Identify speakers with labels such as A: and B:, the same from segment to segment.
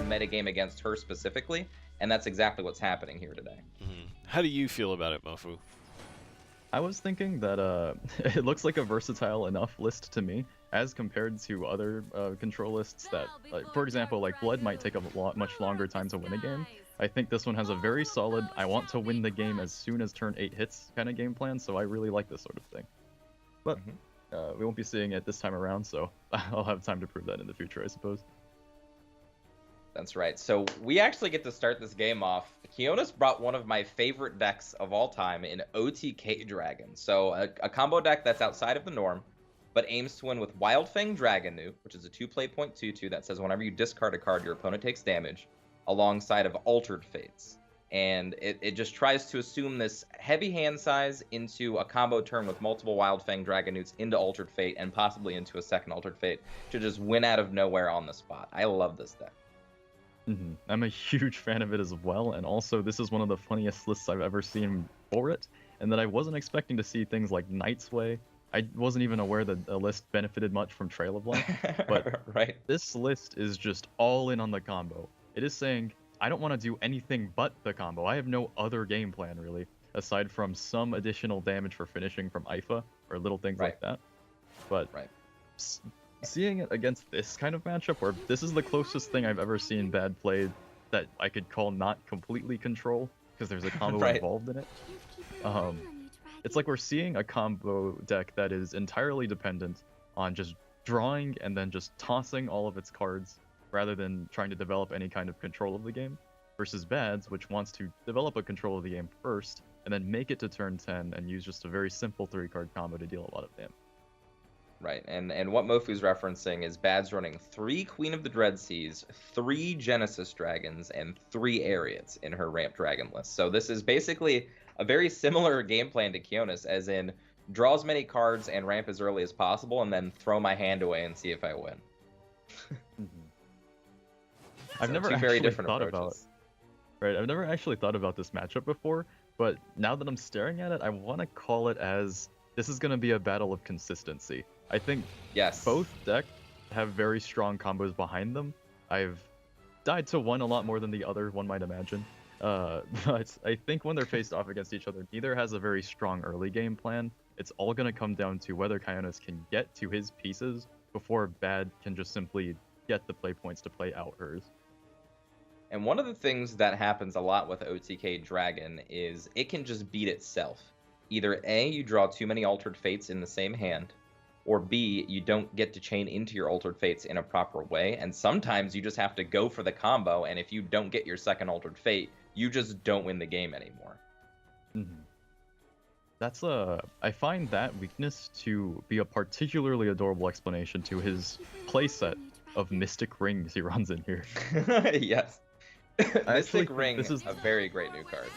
A: Metagame against her specifically, and that's exactly what's happening here today.
B: How do you feel about it, Mofu?
C: I was thinking that it looks like a versatile enough list to me, as compared to other control lists that, for example, like Blood might take a much longer time to win a game. I think this one has a very solid, I want to win the game as soon as turn 8 hits kind of game plan, so I really like this sort of thing. But we won't be seeing it this time around, so I'll have time to prove that in the future, I suppose.
A: That's right. So we actually get to start this game off. Kionys brought one of my favorite decks of all time in OTK Dragon. So a combo deck that's outside of the norm, but aims to win with Wildfang Dragonu, which is a 2-play .22 that says whenever you discard a card, your opponent takes damage, alongside of Altered Fates. And it just tries to assume this heavy hand size into a combo turn with multiple Wildfang Dragonoots into Altered Fate and possibly into a second Altered Fate to just win out of nowhere on the spot. I love this deck.
C: I'm a huge fan of it as well, and also this is one of the funniest lists I've ever seen for it, and that I wasn't expecting to see things like Night's Way. I wasn't even aware that the list benefited much from Trail of Light, but
A: right.
C: This list is just all in on the combo. It is saying, I don't want to do anything but the combo. I have no other game plan, really, aside from some additional damage for finishing from IFA, or little things like that. But seeing it against this kind of matchup, where this is the closest thing I've ever seen Baad played that I could call not completely control, because there's a combo involved in it. It's like we're seeing a combo deck that is entirely dependent on just drawing and then just tossing all of its cards, rather than trying to develop any kind of control of the game, versus Baad's, which wants to develop a control of the game first, and then make it to turn 10 and use just a very simple 3-card combo to deal a lot of damage.
A: Right, and what Mofu's referencing is Baad's running 3 Queen of the Dreadseas, 3 Genesis Dragons, and 3 Ariads in her Ramp Dragon list. So this is basically a very similar game plan to Kionys, as in draw as many cards and ramp as early as possible, and then throw my hand away and see if I win.
C: I've never actually thought about I've never actually thought about this matchup before, but now that I'm staring at it, I want to call it as this is going to be a battle of consistency. I think both decks have very strong combos behind them. I've died to one a lot more than the other, one might imagine. But I think when they're faced off against each other, neither has a very strong early game plan. It's all going to come down to whether Kionys can get to his pieces before Baad can just simply get the play points to play out hers.
A: And one of the things that happens a lot with OTK Dragon is it can just beat itself. Either A, you draw too many Altered Fates in the same hand, or B, you don't get to chain into your Altered Fates in a proper way, and sometimes you just have to go for the combo, and if you don't get your second Altered Fate, you just don't win the game anymore.
C: That's I find that weakness to be a particularly adorable explanation to his playset of Mystic Rings he runs in here.
A: Yes. Mystic Ring is a very great new card.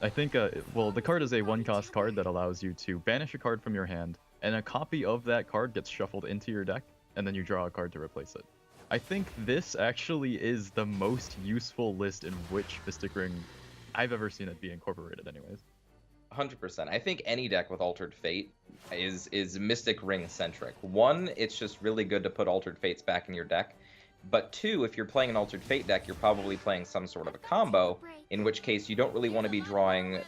C: I think, well, the card is a 1-cost card that allows you to banish a card from your hand, and a copy of that card gets shuffled into your deck, and then you draw a card to replace it. I think this actually is the most useful list in which Mystic Ring I've ever seen it be incorporated anyways.
A: 100%. I think any deck with Altered Fate is Mystic Ring centric. One, it's just really good to put Altered Fates back in your deck. But 2, if you're playing an Altered Fate deck, you're probably playing some sort of a combo, in which case you don't really want to be drawing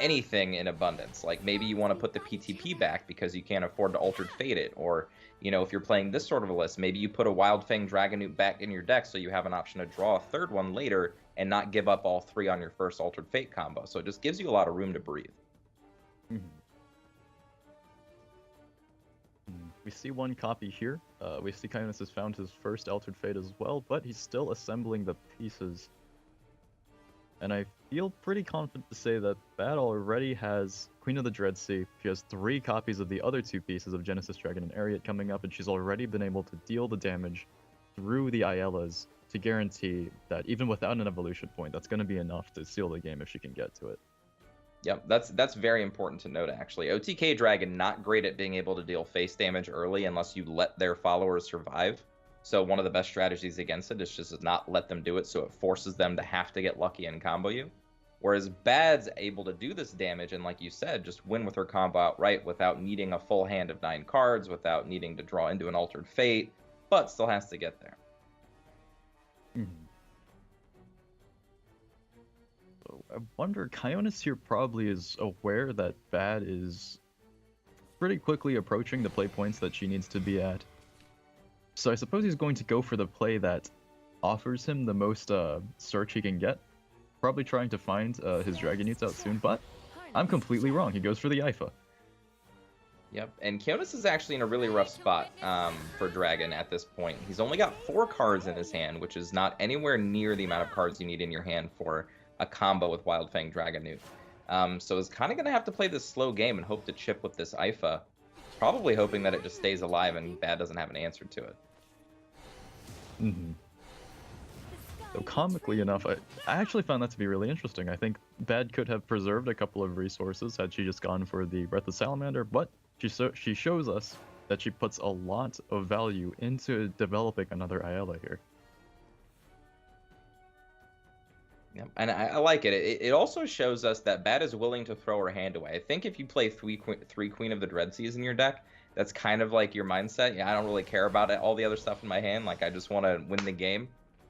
A: anything in abundance. Like maybe you want to put the PTP back because you can't afford to Altered Fate it, or you know, if you're playing this sort of a list, maybe you put a Wildfang Dragonoot back in your deck so you have an option to draw a third one later and not give up all 3 on your first Altered Fate combo. So it just gives you a lot of room to breathe.
C: We see one copy here. We see Kionys has found his first Altered Fate as well, but he's still assembling the pieces. And I feel pretty confident to say that Baad already has Queen of the Dreadsea. She has 3 copies of the other 2 pieces of Genesis Dragon and Ariat coming up, and she's already been able to deal the damage through the Ayelas to guarantee that even without an evolution point, that's going to be enough to seal the game if she can get to it.
A: Yep, that's very important to note, actually. OTK Dragon, not great at being able to deal face damage early unless you let their followers survive. So one of the best strategies against it is just to not let them do it, so it forces them to have to get lucky and combo you. Whereas Baad's able to do this damage and, like you said, just win with her combo outright without needing a full hand of 9 cards, without needing to draw into an Altered Fate, but still has to get there.
C: So I wonder, Kionys here probably is aware that Baad is pretty quickly approaching the play points that she needs to be at. So I suppose he's going to go for the play that offers him the most search he can get. Probably trying to find his Dragonutes out soon, but I'm completely wrong. He goes for the Ifa.
A: Yep, and Kionys is actually in a really rough spot for Dragon at this point. He's only got 4 cards in his hand, which is not anywhere near the amount of cards you need in your hand for a combo with Wildfang Dragonute. So he's kind of going to have to play this slow game and hope to chip with this Ifa, probably hoping that it just stays alive and Baad doesn't have an answer to it.
C: So comically enough, I actually found that to be really interesting. I think Baad could have preserved a couple of resources had she just gone for the Breath of Salamander, but she shows us that she puts a lot of value into developing another Ayala here.
A: Yep, and I like it. It also shows us that Baad is willing to throw her hand away. I think if you play three Queen of the Dreadseas in your deck, that's kind of like your mindset. Yeah, I don't really care about all the other stuff in my hand. Like, I just want to win the game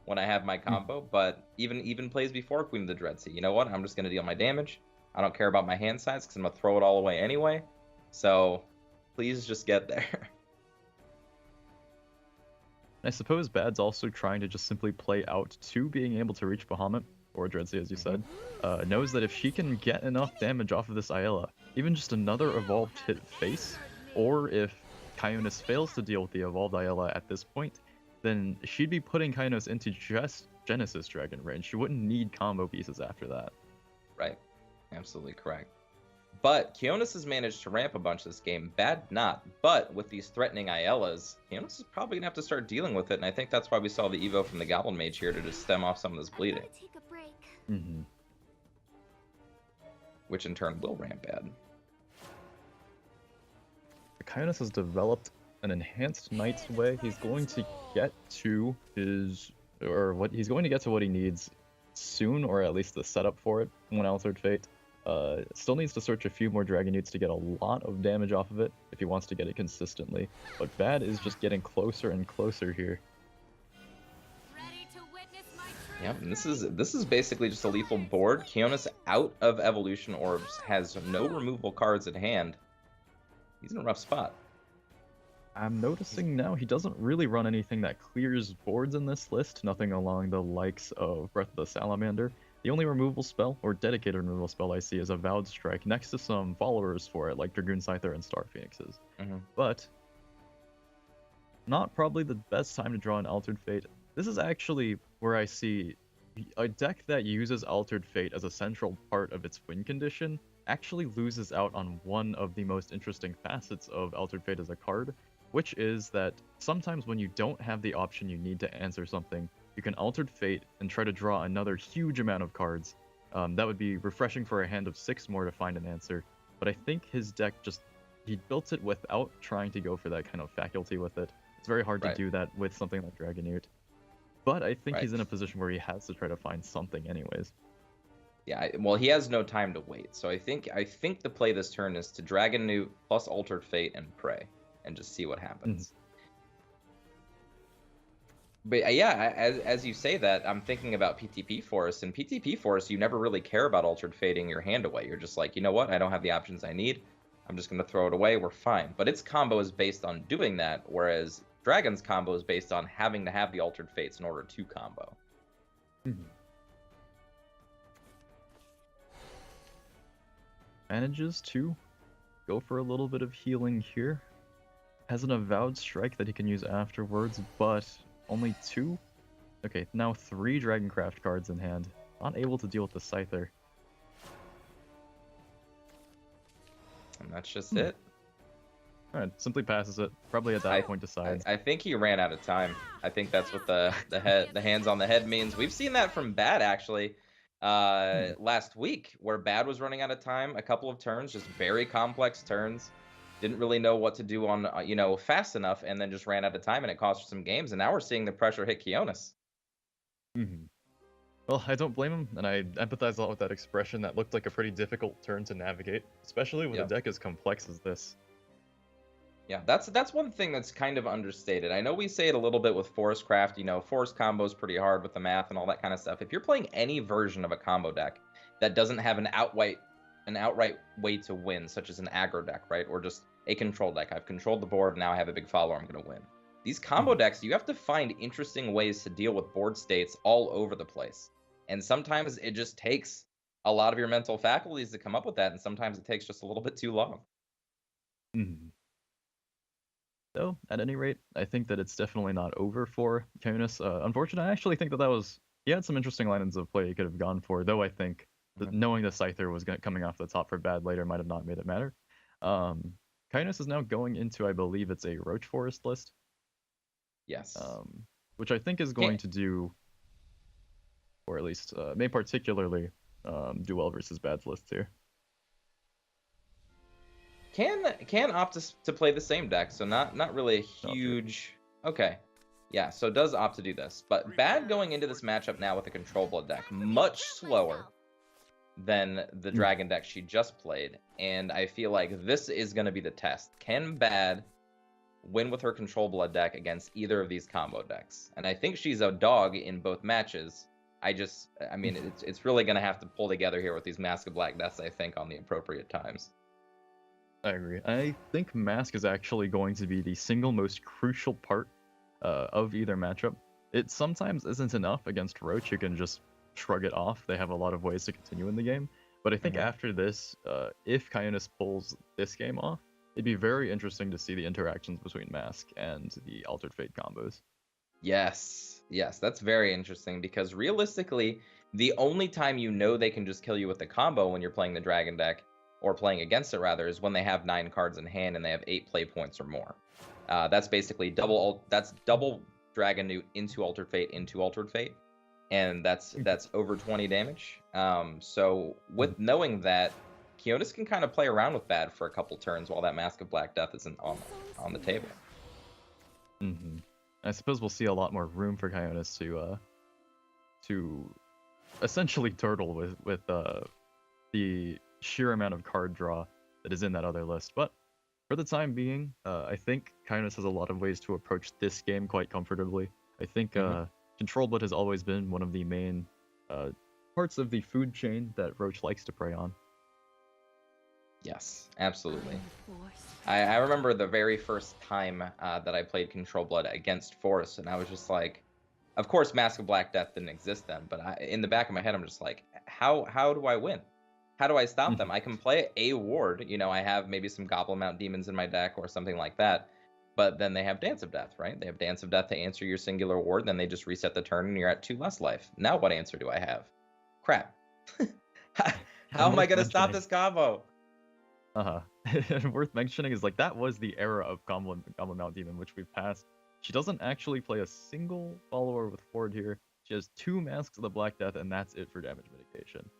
A: when I have my combo. But even plays before Queen of the Dreadsea, you know what? I'm just going to deal my damage. I don't care about my hand size because I'm going to throw it all away anyway. So please just get there.
C: I suppose Baad's also trying to just simply play out to being able to reach Bahamut, or Dreadsea as you said, knows that if she can get enough damage off of this Ayala, even just another evolved hit face, or if Kionys fails to deal with the evolved Ayala at this point, then she'd be putting Kionys into just Genesis Dragon range. She wouldn't need combo pieces after that.
A: Right. Absolutely correct. But Kionys has managed to ramp a bunch this game. Baad not. But with these threatening Ayalas, Kionys is probably going to have to start dealing with it, and I think that's why we saw the Evo from the Goblin Mage here to just stem off some of this bleeding. Which in turn will ramp Baad.
C: Kionys has developed an enhanced Knight's Way. He's going to get to he's going to get to what he needs soon, or at least the setup for it when Altered Fate. Still needs to search a few more Dragonutes to get a lot of damage off of it if he wants to get it consistently. But Baad is just getting closer and closer here.
A: Yep, and this is basically just a lethal board. Kionys out of Evolution Orbs, has no removal cards at hand. He's in a rough spot.
C: I'm noticing now he doesn't really run anything that clears boards in this list, nothing along the likes of Breath of the Salamander. The only removal spell, or dedicated removal spell I see is Avowed Strike, next to some followers for it, like Dragoon Scyther and Star Phoenixes. But not probably the best time to draw an Altered Fate. This is actually where I see a deck that uses Altered Fate as a central part of its win condition actually loses out on one of the most interesting facets of Altered Fate as a card, which is that sometimes when you don't have the option you need to answer something, you can Altered Fate and try to draw another huge amount of cards. That would be refreshing for a hand of 6 more to find an answer. But I think his deck he built it without trying to go for that kind of faculty with it. It's very hard to do that with something like Dragonute. But I think he's in a position where he has to try to find something anyways.
A: Yeah, well, he has no time to wait. So I think the play this turn is to Dragonute plus Altered Fate and pray, and just see what happens. But yeah, as you say that, I'm thinking about PTP Forest. And PTP Forest, you never really care about Altered Fating your hand away. You're just like, you know what? I don't have the options I need. I'm just going to throw it away. We're fine. But its combo is based on doing that, whereas Dragon's combo is based on having to have the Altered Fates in order to combo.
C: Manages to go for a little bit of healing here. Has an Avowed Strike that he can use afterwards, but only 2? Okay, now 3 Dragoncraft cards in hand. Not able to deal with the Scyther.
A: And that's just it.
C: Alright, simply passes it. Probably at that point decides.
A: I think he ran out of time. I think that's what the hands on the head means. We've seen that from Baad actually last week, where Baad was running out of time a couple of turns, just very complex turns. Didn't really know what to do on fast enough, and then just ran out of time, and it cost her some games. And now we're seeing the pressure hit Kionys.
C: Well, I don't blame him, and I empathize a lot with that expression. That looked like a pretty difficult turn to navigate, especially with a
A: Yep.
C: deck as complex as this.
A: Yeah, that's one thing that's kind of understated. I know we say it a little bit with Forest Craft, Forest combo's pretty hard with the math and all that kind of stuff. If you're playing any version of a combo deck that doesn't have an outright way to win, such as an aggro deck, right? Or just a control deck. I've controlled the board, now I have a big follower, I'm gonna win. These combo decks, you have to find interesting ways to deal with board states all over the place. And sometimes it just takes a lot of your mental faculties to come up with that, and sometimes it takes just a little bit too long.
C: Mhm. So, at any rate, I think that it's definitely not over for Kionys. Unfortunately, I actually think that he had some interesting lines of play he could have gone for, though I think that knowing the Scyther was coming off the top for Baad later might have not made it matter. Kionys is now going into, I believe it's a Roach Forest list,
A: Yes.
C: which I think is going to do, or at least may particularly do well versus Baad's list here.
A: Can opt to play the same deck, so not really a huge. Okay, yeah, so does opt to do this, but Baad going into this matchup now with a Control Blood deck, much slower than the Dragon deck she just played, and I feel like this is going to be the test. Can Baad win with her Control Blood deck against either of these combo decks? And I think she's a dog in both matches. I mean, it's really going to have to pull together here with these Mask of Black Deaths, I think, on the appropriate times.
C: I agree. I think Mask is actually going to be the single most crucial part of either matchup. It sometimes isn't enough against Roach. You can just shrug it off. They have a lot of ways to continue in the game. But I think after this, if Kionys pulls this game off, it'd be very interesting to see the interactions between Mask and the Altered Fate combos.
A: Yes, that's very interesting because realistically, the only time they can just kill you with the combo when you're playing the Dragon deck, or playing against it rather, is when they have 9 cards in hand and they have 8 play points or more. That's basically double Dragon Newt into Altered Fate, and that's over 20 damage. So with knowing that, Kionys can kind of play around with Baad for a couple turns while that Mask of Black Death isn't on the table.
C: I suppose we'll see a lot more room for Kionys to essentially turtle with the sheer amount of card draw that is in that other list. But for the time being, I think Kionys has a lot of ways to approach this game quite comfortably. I think Control Blood has always been one of the main parts of the food chain that Roach likes to prey on.
A: Yes, absolutely. I remember the very first time that I played Control Blood against Forest, and I was just like, of course, Mask of Black Death didn't exist then, but in the back of my head, I'm just like, how do I win? How do I stop them? I can play a ward. I have maybe some Goblin Mount Demons in my deck or something like that. But then they have Dance of Death, right? They have Dance of Death to answer your singular ward. Then they just reset the turn and you're at 2 less life. Now what answer do I have? Crap. How am I going to stop this combo?
C: And worth mentioning is that was the era of Goblin Mount Demon, which we've passed. She doesn't actually play a single follower with Ford here. She has 2 Masks of the Black Death, and that's it for damage mitigation.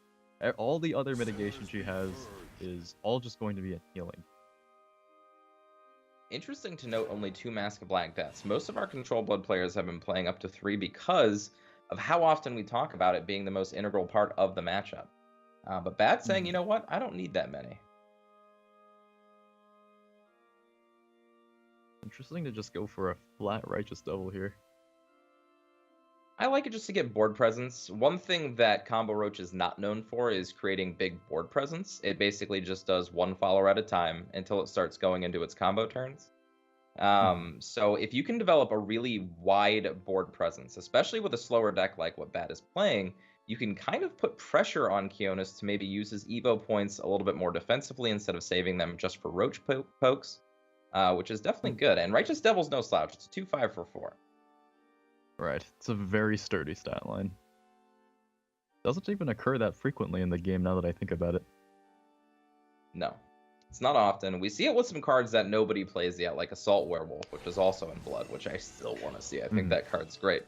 C: All the other mitigation she has is all just going to be a healing.
A: Interesting to note, only 2 Mask of Black Deaths. Most of our Control Blood players have been playing up to 3 because of how often we talk about it being the most integral part of the matchup. But Baad saying, you know what? I don't need that many.
C: Interesting to just go for a flat Righteous Devil here.
A: I like it just to get board presence. One thing that Combo Roach is not known for is creating big board presence. It basically just does 1 follower at a time until it starts going into its combo turns. So if you can develop a really wide board presence, especially with a slower deck like what Baad is playing, you can kind of put pressure on Kionys to maybe use his Evo points a little bit more defensively instead of saving them just for Roach pokes, which is definitely good. And Righteous Devil's no slouch. It's a 2/5 for 4.
C: Right, it's a very sturdy stat line. Doesn't even occur that frequently in the game now that I think about it.
A: No, it's not often. We see it with some cards that nobody plays yet, like Assault Werewolf, which is also in Blood, which I still want to see. I think that card's great.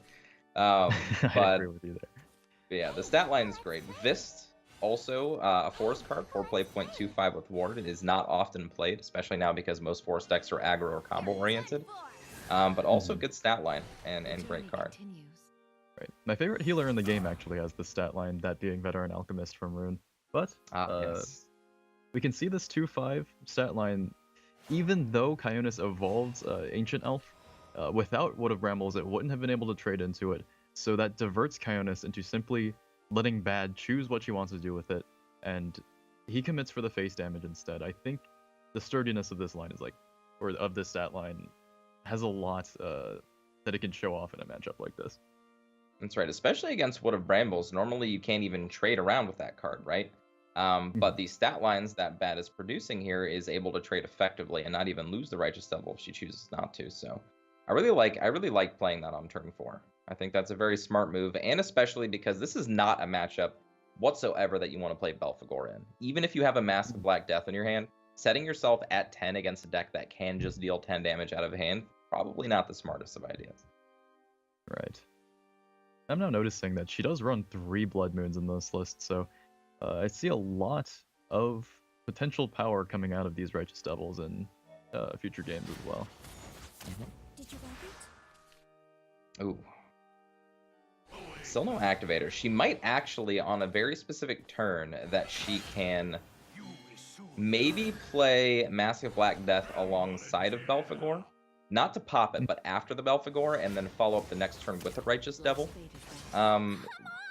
C: I agree with you there.
A: But yeah, the stat line is great. Vist, also a Forest card, 4 play 0.25 with Ward. It is not often played, especially now because most Forest decks are aggro or combo oriented. But also good stat line and great card.
C: Right. My favorite healer in the game actually has the stat line, that being Veteran Alchemist from Rune. But
A: Yes.
C: we can see this 2-5 stat line, even though Kionys evolved Ancient Elf, without Wood of Brambles, it wouldn't have been able to trade into it. So that diverts Kionys into simply letting Baad choose what she wants to do with it, and he commits for the face damage instead. I think the sturdiness of this line is like, or of this stat line, has a lot that it can show off in a matchup like this.
A: That's right, especially against Wood of Brambles. Normally, you can't even trade around with that card, right? But the stat lines that Baad is producing here is able to trade effectively and not even lose the Righteous Devil if she chooses not to. So, I really like playing that on turn 4. I think that's a very smart move, and especially because this is not a matchup whatsoever that you want to play Belphegor in. Even if you have a Mask of Black Death in your hand, setting yourself at 10 against a deck that can just deal 10 damage out of hand, probably not the smartest of ideas.
C: Right. I'm now noticing that she does run 3 Blood Moons in this list, so I see a lot of potential power coming out of these Righteous Devils in future games as well.
D: Did you want it?
A: Ooh. Still no activator. She might actually, on a very specific turn, that she can maybe play Mask of Black Death alongside of Belphegor. Not to pop it, but after the Belphegor, and then follow up the next turn with the Righteous Devil.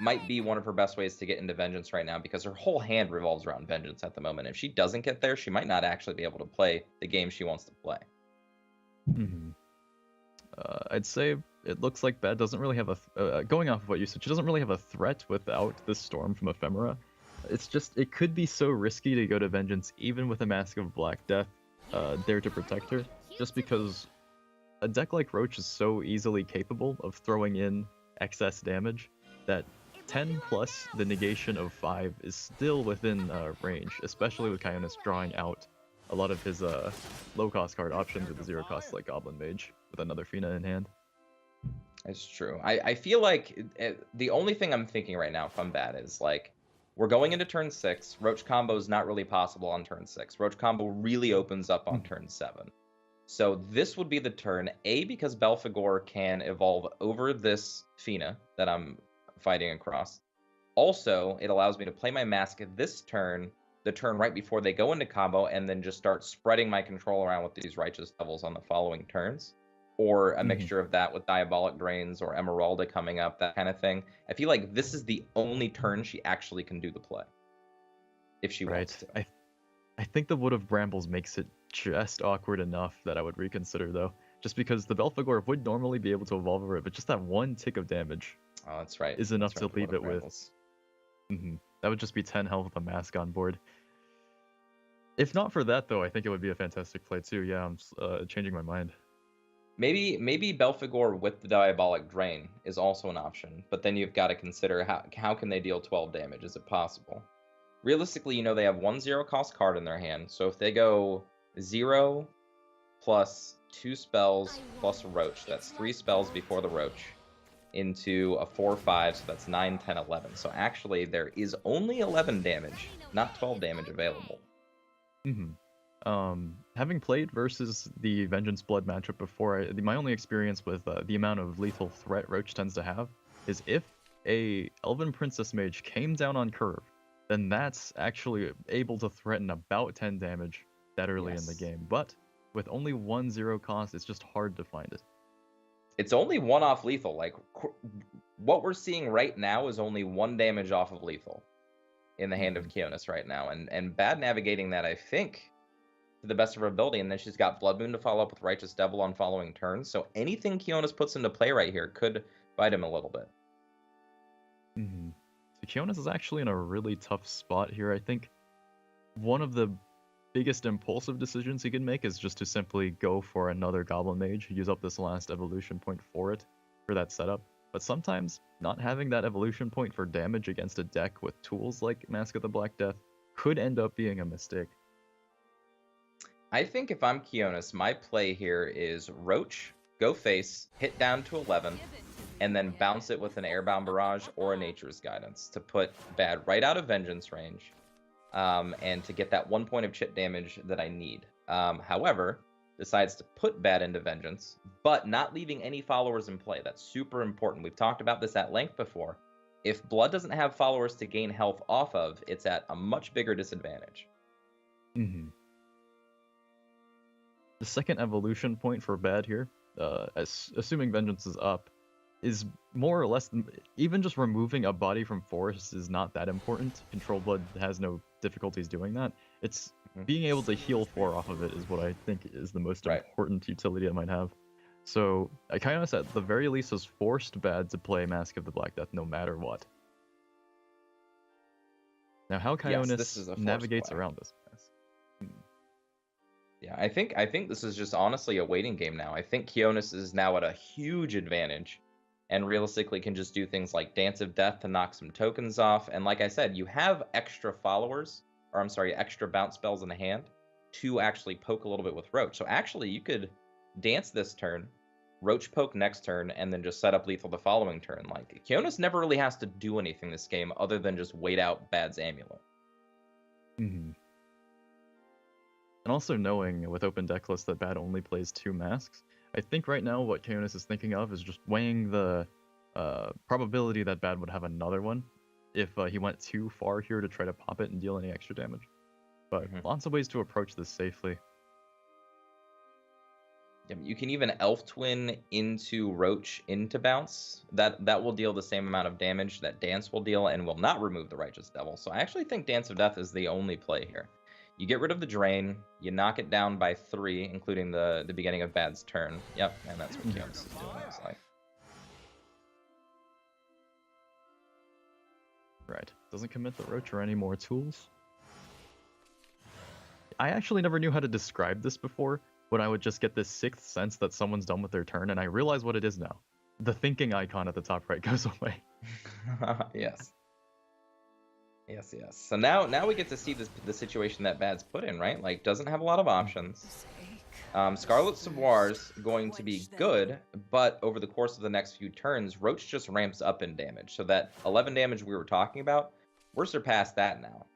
A: Might be one of her best ways to get into Vengeance right now, because her whole hand revolves around Vengeance at the moment. If she doesn't get there, she might not actually be able to play the game she wants to play.
C: I'd say it looks like Baad doesn't really have a... going off of what you said, she doesn't really have a threat without this Storm from Ephemera. It's just, it could be so risky to go to Vengeance, even with a Mask of Black Death there to protect her, just because a deck like Roach is so easily capable of throwing in excess damage that 10 plus the negation of 5 is still within range, especially with Kionys drawing out a lot of his low-cost card options with the zero-cost like Goblin Mage with another Fina in hand.
A: It's true. I feel like the only thing I'm thinking right now, if I'm Baad, is like, we're going into turn 6. Roach combo is not really possible on turn 6. Roach combo really opens up on turn 7. So this would be the turn, A, because Belphegor can evolve over this Fina that I'm fighting across. Also, it allows me to play my Mask this turn, the turn right before they go into combo, and then just start spreading my control around with these Righteous Devils on the following turns. Or a mixture of that with Diabolic Drains or Emeralda coming up, that kind of thing. I feel like this is the only turn she actually can do the play. If she wants to.
C: I think the Wood of Brambles makes it just awkward enough that I would reconsider, though. Just because the Belphegor would normally be able to evolve over it, but just that one tick of damage
A: that's right.
C: is enough
A: That's
C: to leave it with. That would just be 10 health with a Mask on board. If not for that, though, I think it would be a fantastic play, too. Yeah, I'm changing my mind.
A: Maybe Belphegor with the Diabolic Drain is also an option, but then you've got to consider how can they deal 12 damage? Is it possible? Realistically, they have 1 0-cost card in their hand, so if they go 0 plus 2 spells plus Roach, that's 3 spells before the Roach, into a 4-5, so that's 9, 10, 11. So actually, there is only 11 damage, not 12 damage available.
C: Having played versus the Vengeance Blood matchup before, my only experience with the amount of lethal threat Roach tends to have is if a Elven Princess Mage came down on curve, then that's actually able to threaten about 10 damage that early in the game. But with only 1 0 cost, it's just hard to find it.
A: It's only 1 off lethal. Like, what we're seeing right now is only 1 damage off of lethal in the hand of Kionys right now. And Baad navigating that, I think, to the best of her ability. And then she's got Blood Moon to follow up with Righteous Devil on following turns. So anything Kionys puts into play right here could bite him a little bit.
C: So Kionys is actually in a really tough spot here. I think one of the biggest impulsive decisions he can make is just to simply go for another Goblin Mage, use up this last evolution point for that setup. But sometimes not having that evolution point for damage against a deck with tools like Mask of the Black Death could end up being a mistake.
A: I think if I'm Kionys, my play here is Roach, go face, hit down to 11, and then bounce it with an Airbound Barrage or a Nature's Guidance to put Baad right out of Vengeance range, and to get that 1 point of chip damage that I need. However, decides to put Baad into Vengeance, but not leaving any followers in play. That's super important. We've talked about this at length before. If Blood doesn't have followers to gain health off of, it's at a much bigger disadvantage.
C: Mm-hmm. The second evolution point for Baad here, assuming Vengeance is up, is more or less, even just removing a body from forest is not that important. Control Blood has no difficulties doing that. It's being able to heal 4 off of it is what I think is the most important utility it might have. So Kionys at the very least has forced Baad to play Mask of the Black Death no matter what. Now how Kionys navigates around this mess.
A: Yeah, I think this is just honestly a waiting game now. I think Kionys is now at a huge advantage and realistically can just do things like Dance of Death to knock some tokens off. And like I said, you have extra followers, or I'm sorry, extra bounce spells in the hand to actually poke a little bit with Roach. So actually you could dance this turn, Roach poke next turn, and then just set up lethal the following turn. Like, Kionys never really has to do anything this game other than just wait out Baad's Amulet.
C: Mm-hmm. And also knowing with open deck lists that Baad only plays 2 masks, I think right now what Kionys is thinking of is just weighing the probability that Baad would have another one if he went too far here to try to pop it and deal any extra damage. But lots of ways to approach this safely.
A: You can even Elf Twin into Roach into bounce. That will deal the same amount of damage that Dance will deal and will not remove the Righteous Devil. So I actually think Dance of Death is the only play here. You get rid of the Drain, you knock it down by 3, including the beginning of Baad's turn. Yep, and that's what Kionys is doing, looks like.
C: Right. Doesn't commit the Roach or any more tools. I actually never knew how to describe this before, when I would just get this 6th sense that someone's done with their turn, and I realize what it is now. The thinking icon at the top right goes away.
A: Yes. Yes. So now we get to see the situation that Baad's put in, right? Like, doesn't have a lot of options. Scarlet Savoir's going to be good, but over the course of the next few turns, Roach just ramps up in damage. So that 11 damage we were talking about, we're surpassed that now.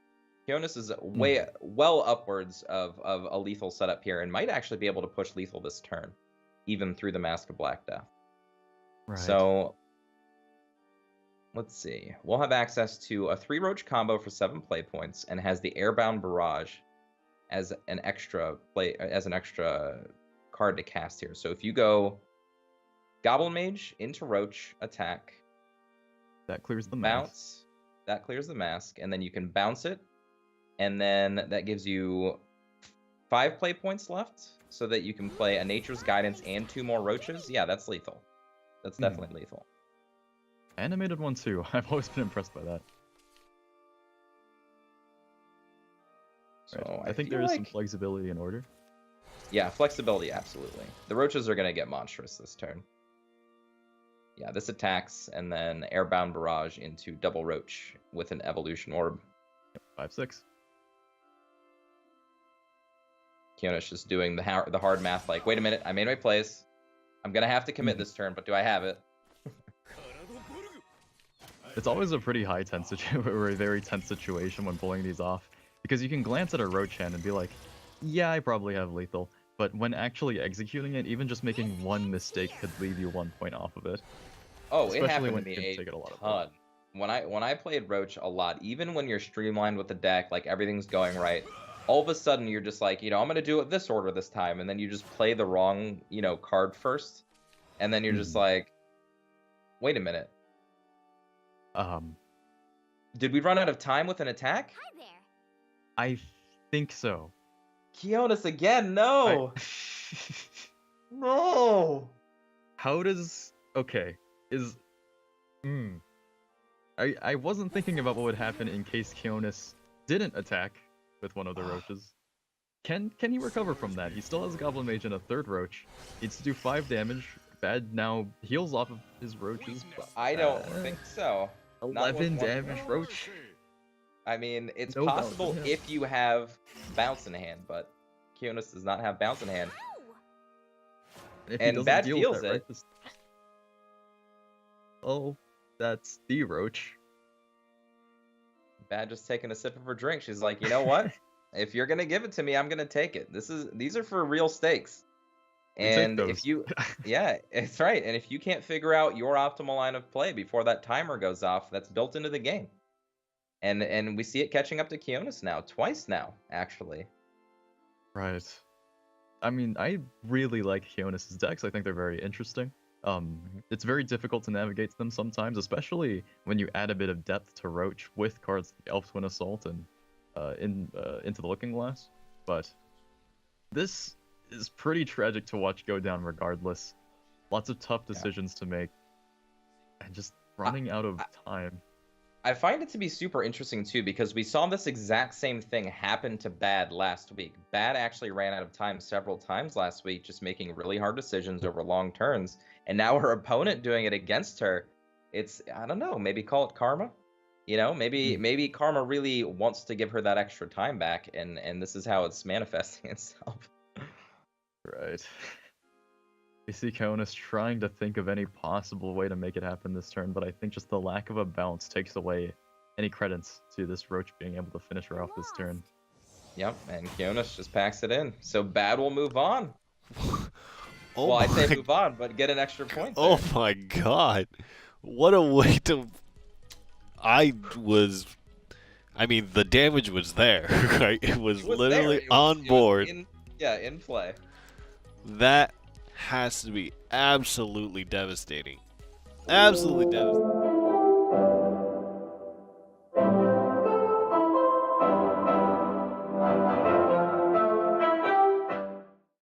A: Kionys is way well upwards of a lethal setup here and might actually be able to push lethal this turn, even through the Mask of Black Death.
C: Right.
A: So let's see. We'll have access to a 3 Roach combo for 7 play points and has the Airbound Barrage as an extra card to cast here. So if you go Goblin Mage into Roach, attack,
C: that clears the
A: bounce, that clears the mask, and then you can bounce it, and then that gives you 5 play points left so that you can play a Nature's Guidance and 2 more Roaches. Yeah, that's lethal. That's definitely lethal.
C: Animated one too. I've always been impressed by that.
A: So
C: right. I think there is some flexibility in order.
A: Yeah, flexibility, absolutely. The Roaches are going to get monstrous this turn. Yeah, this attacks, and then Airbound Barrage into double Roach with an Evolution Orb.
C: Yep, 5/6.
A: Kionys just doing the hard math, like, wait a minute, I made my plays. I'm going to have to commit this turn, but do I have it?
C: It's always a pretty or a very tense situation when pulling these off, because you can glance at a Roach hand and be like, yeah, I probably have lethal, but when actually executing it, even just making one mistake could leave you 1 point off of it.
A: Oh,
C: especially
A: it happened
C: when
A: to
C: you
A: me
C: can
A: a
C: take it a lot
A: ton. When I played Roach a lot, even when you're streamlined with the deck, like everything's going right, all of a sudden you're just like, I'm going to do it this order this time, and then you just play the wrong, card first, and then you're just like, wait a minute. Did we run out of time with an attack?
D: Hi there.
C: I think so.
A: Kionys again, no! No!
C: How does... Okay, I wasn't thinking about what would happen in case Kionys didn't attack with one of the Roaches. Can he recover from that? He still has Goblin Mage and a 3rd Roach. Needs to do 5 damage. Baad now heals off of his Roaches.
A: I don't think so.
C: 11 damage Roach.
A: I mean, it's
C: No
A: possible if you have bounce in hand, but Kionys does not have bounce in hand. And Baad feels it.
C: Right? Oh, that's the Roach.
A: Baad just taking a sip of her drink. She's like, you know what? If you're gonna give it to me, I'm gonna take it. These are for real stakes. And
C: those.
A: if you, yeah, it's right. And if you can't figure out your optimal line of play before that timer goes off, that's built into the game. And we see it catching up to Kionys now, twice now, actually.
C: Right. I mean, I really like Kionys' decks. I think they're very interesting. It's very difficult to navigate them sometimes, especially when you add a bit of depth to Roach with cards like Elf Twin Assault and Into the Looking Glass. But this is pretty tragic to watch go down regardless. Lots of tough decisions to make, and just running out of time.
A: I find it to be super interesting too, because we saw this exact same thing happen to Baad last week. Baad actually ran out of time several times last week, just making really hard decisions over long turns. And now her opponent doing it against her. It's, I don't know, maybe call it karma. You know, maybe karma really wants to give her that extra time back, and this is how it's manifesting itself.
C: Right. You see Kionys trying to think of any possible way to make it happen this turn, but I think just the lack of a bounce takes away any credits to this Roach being able to finish her off this turn.
A: Yep, and Kionys just packs it in. So Baad will move on.
B: Oh
A: well, I say
B: my-
A: move on, but get an extra point there.
B: Oh my god. What a way to... I mean, the damage was there, right? It was literally
A: there. It was-
B: on board.
A: in play.
B: That has to be absolutely devastating. Absolutely devastating.